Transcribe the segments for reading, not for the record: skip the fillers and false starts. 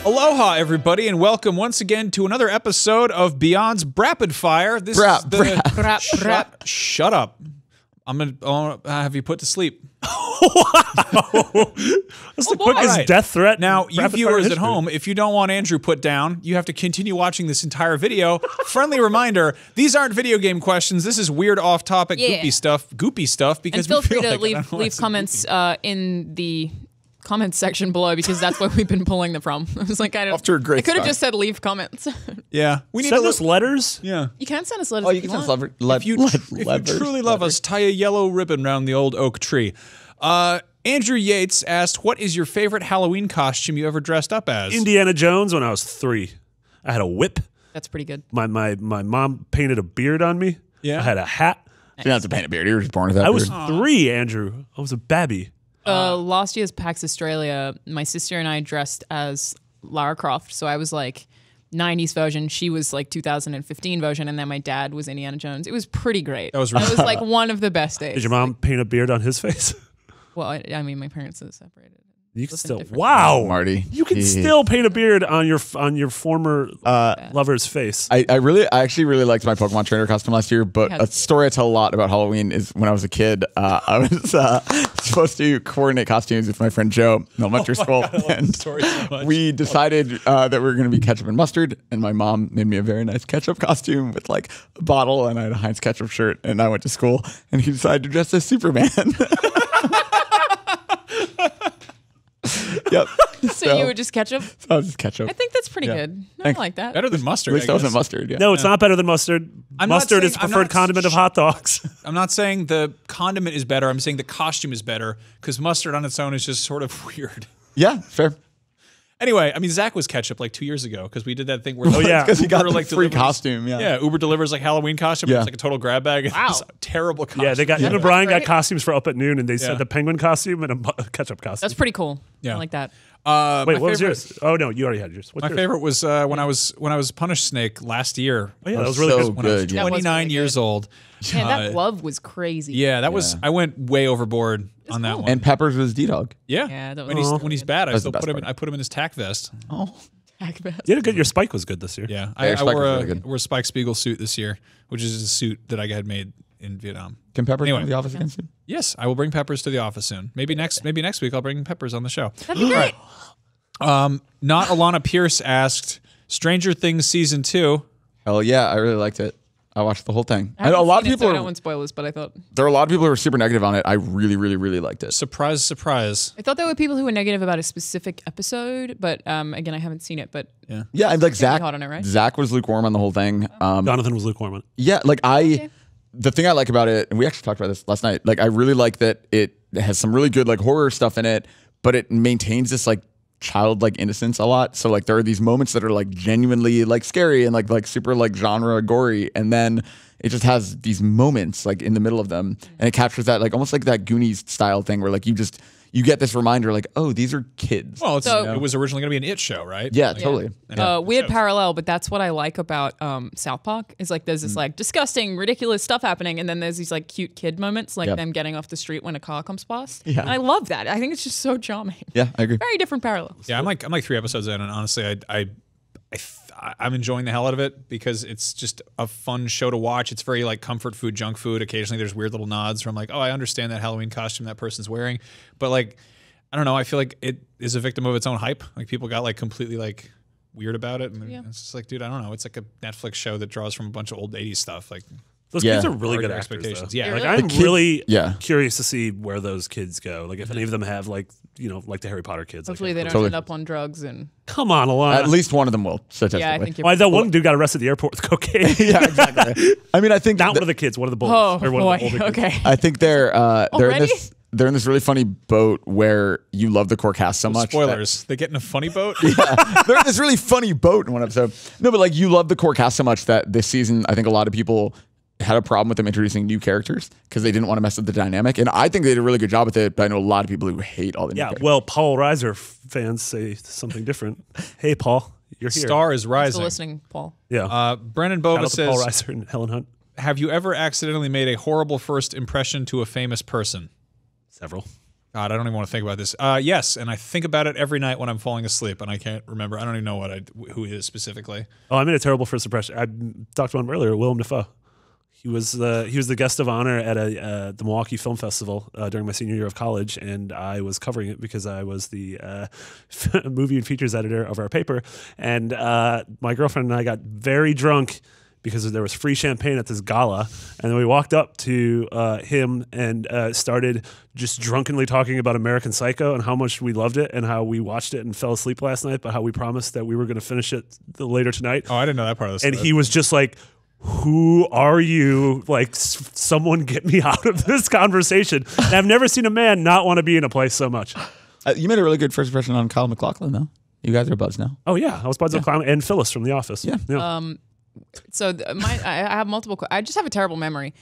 Aloha, everybody, and welcome once again to another episode of Beyond's BRAPID Fire. This is the Shut up! I'm gonna have you put to sleep. Wow. That's the quickest death threat. Now, you viewers at home, if you don't want Andrew put down, you have to continue watching this entire video. Friendly reminder: these aren't video game questions. This is weird, off-topic, goopy stuff. Because and feel free to leave comments in the comments section below, because that's where we've been pulling them from. I was like, I could have just said leave comments. Yeah, we need send us letters. Yeah, you can send us letters. Oh, you can send us if you truly love us, tie a yellow ribbon around the old oak tree. Andrew Yates asked, "What is your favorite Halloween costume you ever dressed up as?" Indiana Jones when I was 3. I had a whip. That's pretty good. My mom painted a beard on me. Yeah, I had a hat. You didn't have to paint a beard. You were just born with that. I was 3, Andrew. I was a babby. Last year's PAX Australia, my sister and I dressed as Lara Croft. So I was like 90s version. She was like 2015 version. And then my dad was Indiana Jones. It was pretty great. That was like one of the best days. Did your mom paint a beard on his face? Well, I mean, my parents are separated. You can still, wow, Marty, you can still paint a beard on your former lover's face. I actually really liked my Pokemon trainer costume last year, but a story I tell a lot about Halloween is when I was a kid, I was supposed to coordinate costumes with my friend Joe in elementary school, and we decided that we were going to be ketchup and mustard, and my mom made me a very nice ketchup costume with like a bottle, and I had a Heinz ketchup shirt, and I went to school, and he decided to dress as Superman. Yep. So you were just ketchup? So I was just ketchup. I think that's pretty good. I like that. Better than mustard. At least I wasn't mustard. Yeah. No, it's not better than mustard. Mustard is the preferred condiment of hot dogs. I'm not saying the condiment is better. I'm saying the costume is better, because mustard on its own is just sort of weird. Yeah, fair. Anyway, I mean, Zach was ketchup like 2 years ago, because we did that thing where because he got like free costume. Yeah, Uber delivers like Halloween costume. Yeah. It's like a total grab bag. Wow. It's a terrible costume. Yeah, they got him and Brian got costumes for Up at Noon, and they sent a penguin costume and a ketchup costume. That's pretty cool. Yeah, I like that. Wait, what was yours? Oh no, you already had yours. My favorite was when I was Punished Snake last year. Oh yeah, that was really good. When I was 29 years old. Man, that glove was crazy. Yeah, that was. I went way overboard on that one. And Peppers was D-Dog. Yeah, that was when he's bad, I still put him in. I put him in his tack vest. Oh, tack vest. You had your Spike was good this year. Yeah, I wore a Spike Spiegel suit this year, which is a suit that I had made in Vietnam. Can Peppers come to the office again soon? Yes, I will bring Peppers to the office soon. Maybe next week I'll bring Peppers on the show. That'd be great. Not Alanah Pierce asked, Stranger Things season 2. Hell yeah, I really liked it. I watched the whole thing. I know a lot of people. I don't want spoilers, but I thought there are a lot of people who are super negative on it. I really, really, really liked it. Surprise, surprise. I thought there were people who were negative about a specific episode, but again, I haven't seen it. But yeah, and like Zach, hot on it, right? Zach was lukewarm on the whole thing. Jonathan was lukewarm on it. Yeah, like the thing I like about it, and we actually talked about this last night. Like I really like that it has some really good like horror stuff in it, but it maintains this like childlike innocence a lot. So like there are these moments that are like genuinely like scary and like super like genre gory, and then it just has these moments like in the middle of them, and it captures that like almost like that Goonies style thing where like you get this reminder like, oh, these are kids. Well, it was originally going to be an It show, right? Yeah, totally. Weird parallel, but that's what I like about South Park is like there's this like disgusting, ridiculous stuff happening, and then there's these like cute kid moments, like them getting off the street when a car comes past. Yeah, and I love that. I think it's just so charming. Yeah, I agree. Very different parallels. Yeah, I'm like 3 episodes in, and honestly, I'm enjoying the hell out of it because it's just a fun show to watch. It's very like comfort food, junk food. Occasionally there's weird little nods from like, oh, I understand that Halloween costume that person's wearing. But like, I don't know, I feel like it is a victim of its own hype. Like people got like completely like weird about it. And it's just like, dude, I don't know. It's like a Netflix show that draws from a bunch of old 80s stuff. Like those kids are really good expectations. Yeah, like I'm really curious to see where those kids go. Like if any of them have like like the Harry Potter kids. Hopefully they don't end up on drugs and. Come on, Alanah. At least one of them will. Yeah, I think you're that one dude got arrested at the airport with cocaine. Yeah, exactly. I mean, I think not one of the kids, one of the boys. Oh or one boy, of the older okay. Kids. I think they're in this really funny boat where you love the core cast so much. Spoilers. They get in a funny boat? Yeah. They're in this really funny boat in one episode. No, but like you love the core cast so much that this season, I think a lot of people had a problem with them introducing new characters because they didn't want to mess up the dynamic. And I think they did a really good job with it, but I know a lot of people who hate all the new characters. Well, Paul Reiser fans say something different. Hey, Paul, you're here. Star is rising. Still listening, Paul. Yeah. Brennan Bova says, Paul Reiser and Helen Hunt. Have you ever accidentally made a horrible first impression to a famous person? Several. God, I don't even want to think about this. Yes, and I think about it every night when I'm falling asleep, and I can't remember. I don't even know who he is specifically. Oh, I made a terrible first impression. I talked about him earlier, Willem Dafoe. He was the guest of honor at the Milwaukee Film Festival during my senior year of college, and I was covering it because I was the movie and features editor of our paper. And my girlfriend and I got very drunk because there was free champagne at this gala, and then we walked up to him and started just drunkenly talking about American Psycho and how much we loved it and how we watched it and fell asleep last night, but how we promised that we were going to finish it later tonight. Oh, I didn't know that part of the story. And he was just like, who are you? Like, someone get me out of this conversation. And I've never seen a man not want to be in a place so much. You made a really good first impression on Kyle MacLachlan, though. You guys are buds now. Oh, yeah. I was buds with Clown and Phyllis from The Office. Yeah. So I have multiple. I just have a terrible memory.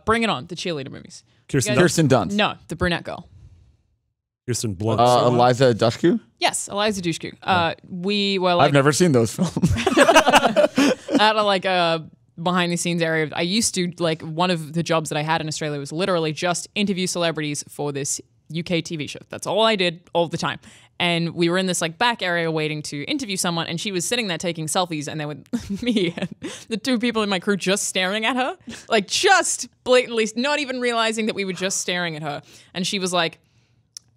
Bring It On, the cheerleader movies. Kirsten Dunst. No, the brunette girl. Kirsten Blunt. Eliza Dushku? Yes, Eliza Dushku. We were like I've never seen those films. at a behind the scenes area. I used to one of the jobs that I had in Australia was literally just interview celebrities for this UK TV show. That's all I did all the time. And we were in this back area waiting to interview someone, and she was sitting there taking selfies, and there were me and the two people in my crew just staring at her, just blatantly, not even realizing that we were just staring at her. And she was like,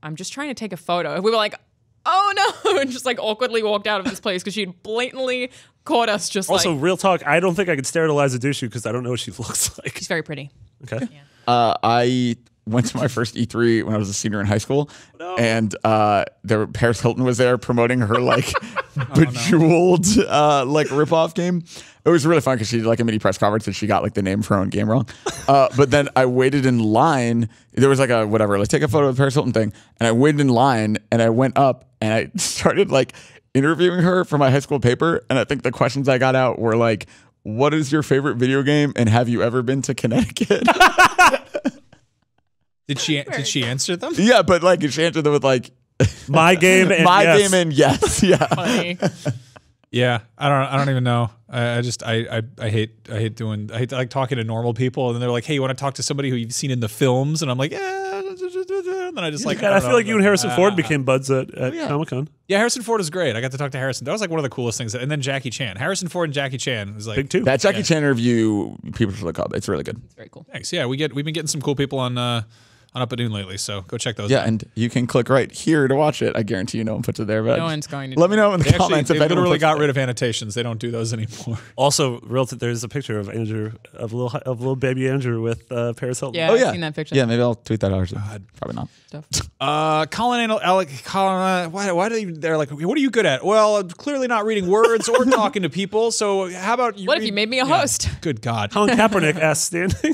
"I'm just trying to take a photo." And we were like, "Oh no," and just awkwardly walked out of this place because she had blatantly caught us just also, real talk, I don't think I could stare at Eliza Dushku because I don't know what she looks like. She's very pretty. Okay. Yeah. I went to my first E3 when I was a senior in high school, and Paris Hilton was there promoting her bejeweled ripoff game. It was really fun because she did a mini press conference and she got the name of her own game wrong. But then I waited in line. There was a whatever, let's take a photo of the Paris Hilton thing, and I waited in line and I went up and I started interviewing her for my high school paper. And I think the questions I got out were what is your favorite video game and have you ever been to Connecticut? Did she answer them? Yeah, but she answered them with my game and my yes. game and yes. Yeah. Funny. Yeah, I don't even know. I hate talking to normal people, and then they're like, "Hey, you want to talk to somebody who you've seen in the films?" And I'm like, "Yeah." And then I just I feel like you and Harrison Ford became buds at Comic-Con. Yeah, Harrison Ford is great. I got to talk to Harrison. That was one of the coolest things. And then Jackie Chan, Harrison Ford and Jackie Chan was big too. That Jackie Chan interview, people should look up. It's really good. It's very cool. Thanks. Yeah, we've been getting some cool people on Up at Noon lately, so go check those out. Yeah, and you can click right here to watch it. I guarantee no one puts it there. But no one's going to. Let me know in the comments if if anyone literally puts got rid of annotations. They don't do those anymore. Also, there's a picture of Andrew, of little baby Andrew with Paris Hilton. Yeah, I've seen that picture. Yeah, maybe I'll tweet that out. Probably not. Colin and Colin, why do they're like, what are you good at? Well, I'm clearly not reading words or talking to people. So how about you? What if you made me a host? Good God. Colin Kaepernick asks standing.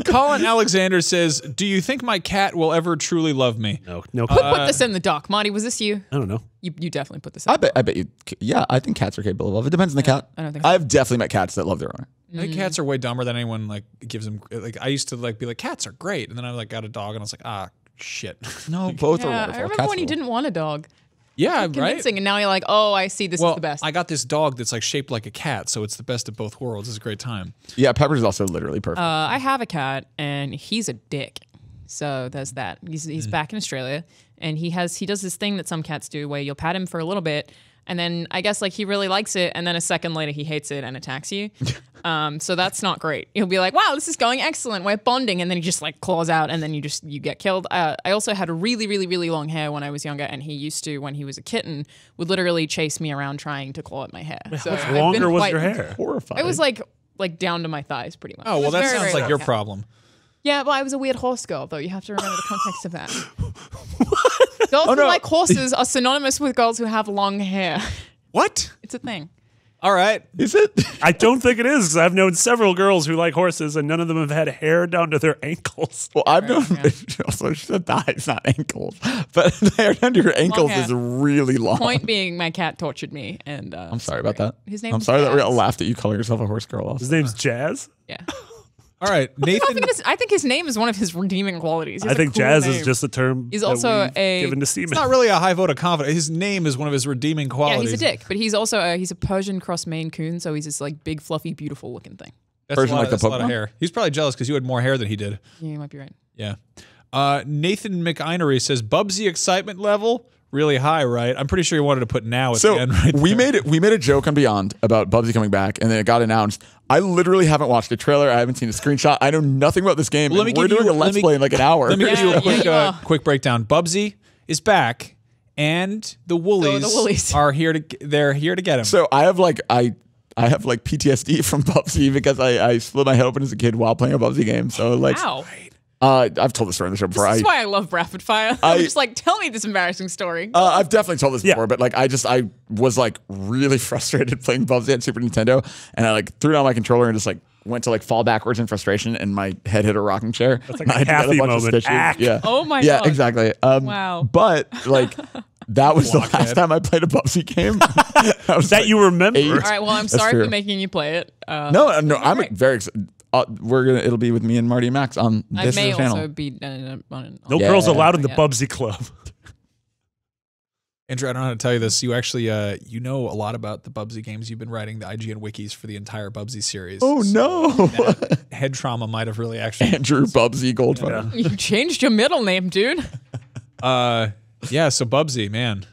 Colin Alexander says, "Do you think my cat will ever truly love me?" No. Who put this in the doc? Marty, was this you? I don't know. You definitely put this in. I bet you. Yeah, I think cats are capable of love. It depends on the cat. I don't think so. I've definitely met cats that love their owner. I think cats are way dumber than anyone gives them. I used to be like, cats are great, and then I got a dog, and I was like, shit. No, both are Yeah, wonderful. I remember Cats when you are- didn't want a dog. Yeah, right. Convincing, and now you're like, oh, I see. This is the best. I got this dog that's shaped like a cat, so it's the best of both worlds. It's a great time. Yeah, Pepper's also literally perfect. I have a cat, and he's a dick. So there's that. He's back in Australia, and he does this thing that some cats do, where you'll pat him for a little bit, and then I guess he really likes it, and then a second later he hates it and attacks you. So that's not great. He'll be like, "Wow, this is going excellent. We're bonding," and then he just claws out, and then you get killed. I also had a really, really, really long hair when I was younger, and he used to, when he was a kitten, would literally chase me around trying to claw at my hair. So How much longer was your hair? Horrifying. It was like down to my thighs, pretty much. Oh, It well, was that very, sounds very like long your hair. problem. Yeah, well, I was a weird horse girl, though. You have to remember the context of that. Girls who like horses are synonymous with girls who have long hair. What? It's a thing. All right. Is it? I don't think it is, because I've known several girls who like horses, and none of them have had hair down to their ankles. Well, I've known. Also, she said thighs, not ankles. But the hair down to your ankles hair. is really long. Point being, my cat tortured me, and I'm sorry about that. His name. I'm was sorry that we Jazz. all laughed at you calling yourself a horse girl. Also. His name's Jazz. Yeah. All right. Nathan. I think his name is one of his redeeming qualities. He I has a think cool Jazz name. is just a term He's that also we've given to seamen. It's not really a high vote of confidence. His name is one of his redeeming Yeah, qualities. he's a dick, but he's also he's a Persian cross Maine Coon, so he's this big, fluffy, beautiful looking thing. That's Version a lot, like the that's a lot of Pokemon? hair. He's probably jealous because you had more hair than he did. Yeah, you might be right. Yeah. Nathan McInery says Bubsy excitement level really high, right? I'm pretty sure he wanted to put now at So the end. Right we there. made a joke on Beyond about Bubsy coming back, and then it got announced. I literally haven't watched a trailer. I haven't seen a screenshot. I know nothing about this game. Well, And we're doing a let's play in like an hour. Let me give you a quick, Yeah. quick breakdown. Bubsy is back, and the Woolies, are here to. They're here to get him. So I have like PTSD from Bubsy because I split my head open as a kid while playing a Bubsy game. So like, Wow. I've told the story on the show before. This is why I love Rapid Fire. I'm just like, tell me this embarrassing story. I've definitely told this before, but like I was like really frustrated playing Bubsy at Super Nintendo, and I like threw down my controller and just like went to like fall backwards in frustration, and my head hit a rocking chair. That's like a Kathy moment. Yeah. Oh my Yeah, God. exactly. Wow. But like that was the last Blockhead. time I played a Bubsy game. I was That like, you remember. 8. All right, well, I'm That's sorry true. for making you play it. No, I'm great. very excited. It'll be with me and Marty and Max on I this may channel. also be on No Yeah. girls allowed in the Yeah. Bubsy Club. Andrew, I don't know how to tell you this. You actually, you know a lot about the Bubsy games. You've been writing the IGN wikis for the entire Bubsy series. Oh no, That head trauma might have really actually. Andrew Bubsy Goldfire. You changed your middle name, dude. Yeah. So Bubsy, man,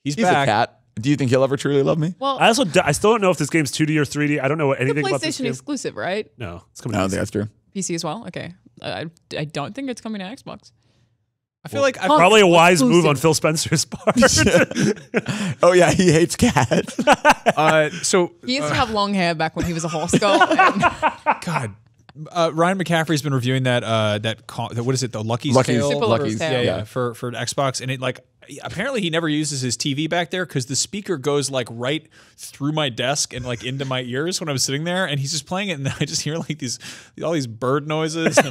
he's He's back. a cat. Do you think he'll ever truly love me? Well, I still don't know if this game's 2D or 3D. I don't know it's a anything about this PlayStation game. exclusive, right? No, it's coming. I to don't think that's true. PC as well? Okay. I don't think it's coming to Xbox. I feel like Probably a wise exclusive. move on Phil Spencer's part. Oh yeah, he hates cats. so He used to have long hair back when he was a horse girl. And God. Ryan McCaffrey's been reviewing that what is it, the Lucky's Tale? Super Lucky's Tale. Yeah, for Xbox, and it like apparently he never uses his TV back there because the speaker goes like right through my desk and like into my ears when I'm sitting there, and he's just playing it, and I just hear like all these bird noises and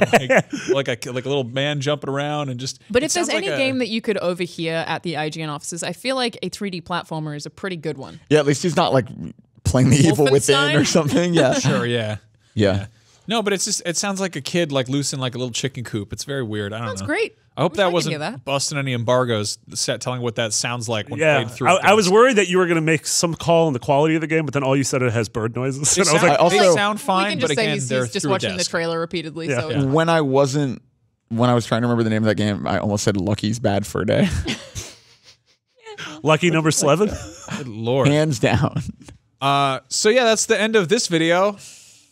like a little man jumping around and just. But it if there's sounds like any game that you could overhear at the IGN offices, I feel like a 3D platformer is a pretty good one. Yeah, at least he's not like playing the evil within Wolfenstein? or something. Yeah, Sure, yeah. yeah. No, but it sounds like a kid like loose in like a little chicken coop. It's very weird. I don't know. That's great. I hope wish I that could wasn't hear that. busting any embargoes. Telling what that sounds like when Yeah, played through. I was worried that you were going to make some call on the quality of the game, but then all you said it has bird noises. They And I was sound, like, I also- they sound We fine, can but just say again, he's they're just through a watching the desk. trailer repeatedly. Yeah. So Yeah. When I was trying to remember the name of that game, I almost said Lucky's Bad Fur Day. lucky number 11. Good Lord. Hands down. So yeah, that's the end of this video.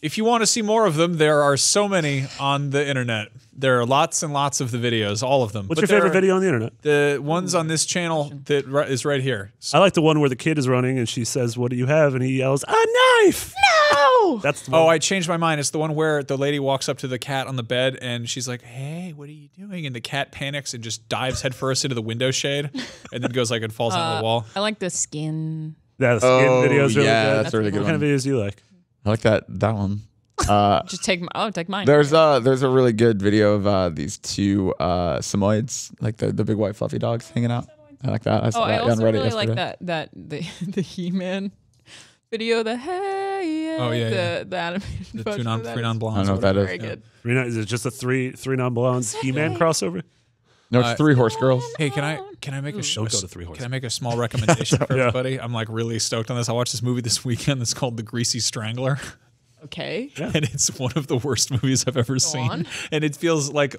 If you want to see more of them, there are so many on the internet. There are lots and lots of the videos, all of them. What's But your favorite there are video on the internet? The ones on this channel that is right here. I like the one where the kid is running and she says, "What do you have?" and he yells, "A knife!" no. That's the one. Oh, I changed my mind. It's the one where the lady walks up to the cat on the bed and she's like, "Hey, what are you doing?" And the cat panics and just dives headfirst into the window shade, and then goes like and falls onto the wall. I like the skin. the skin videos really yeah, good. that's a really good What kind one. of videos do you like? I like that one. Just take mine. There's a really good video of these two Samoyeds, like the big white fluffy dogs hanging out. I like that. I saw Oh, I that on also Reddit really like yesterday. the He-Man video. The hey, Oh, yeah, the animated The version of that three is non-blondes. I don't know what that very is. good. Is it just a three non-blondes He-Man crossover? No, it's three horse girls. Hey, can I make a Don't go to Three Horses. Can I make a small recommendation for Yeah. everybody? I'm like really stoked on this. I watched this movie this weekend that's called The Greasy Strangler. Okay. And it's one of the worst movies I've ever seen. on. And it feels like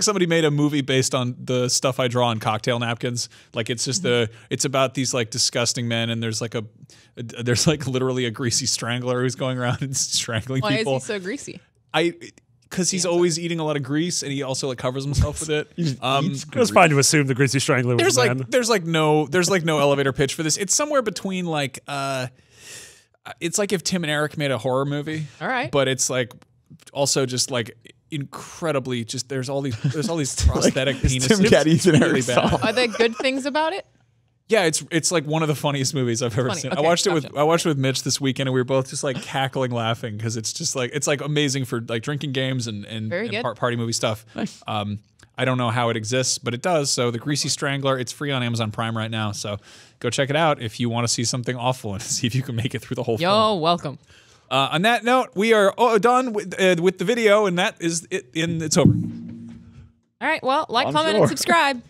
somebody made a movie based on the stuff I draw on cocktail napkins. Like it's just it's about these like disgusting men, and there's like literally a greasy strangler who's going around and strangling Why people. is he so greasy? Because he's always eating a lot of grease, and he also like covers himself with it. It was fine to assume the Greasy Strangler was There's a man. no elevator pitch for this. It's somewhere between like it's like if Tim and Eric made a horror movie. All right. But it's like also just like incredibly just there's all these prosthetic penises. Tim Geddes and Really Eric bad. Saul. Are there good things about it? Yeah, it's like one of the funniest movies I've ever Funny. seen. Okay, I watched it gotcha. with Mitch this weekend, and we were both just like cackling laughing because it's just like it's like amazing for like drinking games and Very good. party movie stuff. Nice. I don't know how it exists, but it does. So The Greasy Strangler, it's free on Amazon Prime right now. So go check it out if you want to see something awful and see if you can make it through the whole film. Yo, welcome. On that note, we are done with the video, and that is it. It's over. All right. Well, like, I'm comment, sure. and subscribe.